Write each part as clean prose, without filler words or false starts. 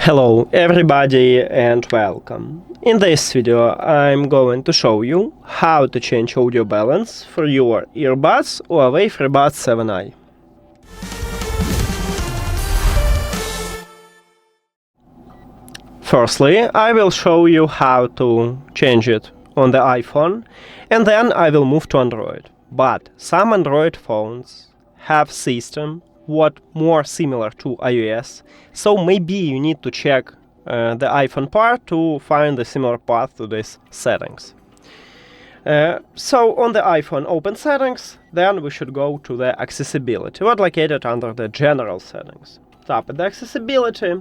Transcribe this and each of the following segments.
Hello everybody and welcome. In this video I'm going to show you how to change audio balance for your earbuds HUAWEI Freebuds 7i. Firstly, I will show you how to change it on the iPhone, and then I will move to Android. But some Android phones have system what more similar to iOS, so maybe you need to check the iPhone part to find a similar path to these settings. So on the iPhone, open settings, then we should go to the accessibility, what located under the general settings. Tap at the accessibility,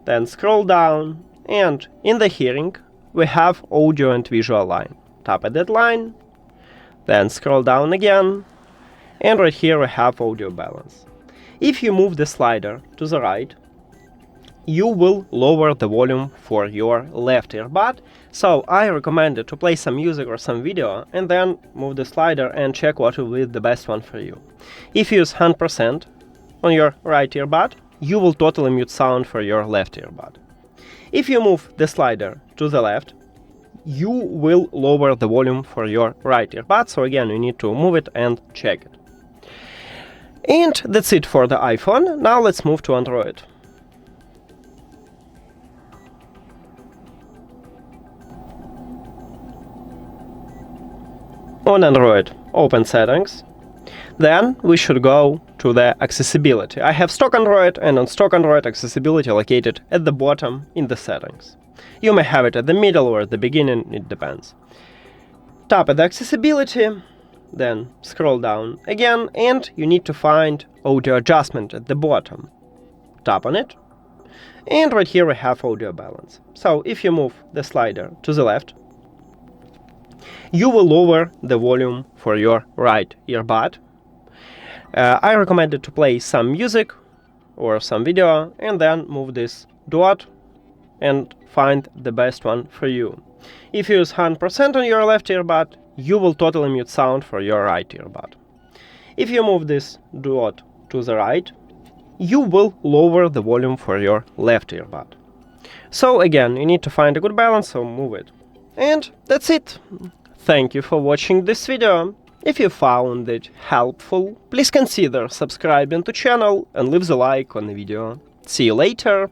then scroll down, and in the hearing we have audio and visual line. Tap at that line, then scroll down again, and right here we have audio balance. If you move the slider to the right, you will lower the volume for your left earbud, so I recommend it to play some music or some video and then move the slider and check what will be the best one for you. If you use 100% on your right earbud, you will totally mute sound for your left earbud. If you move the slider to the left, you will lower the volume for your right earbud, so again you need to move it and check it. And that's it for the iPhone. Now let's move to Android. On Android, open settings. Then we should go to the accessibility. I have stock Android, and on stock Android accessibility located at the bottom in the settings. You may have it at the middle or at the beginning, it depends. Tap at the accessibility, then scroll down again, and you need to find audio adjustment at the bottom. Tap on it, and right here we have audio balance. So if you move the slider to the left, you will lower the volume for your right earbud. I recommend it to play some music or some video, and then move this dot and find the best one for you. If you use 100% on your left earbud, you will totally mute sound for your right earbud. If you move this dot to the right, you will lower the volume for your left earbud. So again, you need to find a good balance, so move it. And that's it. Thank you for watching this video. If you found it helpful, please consider subscribing to channel and leave the like on the video. See you later!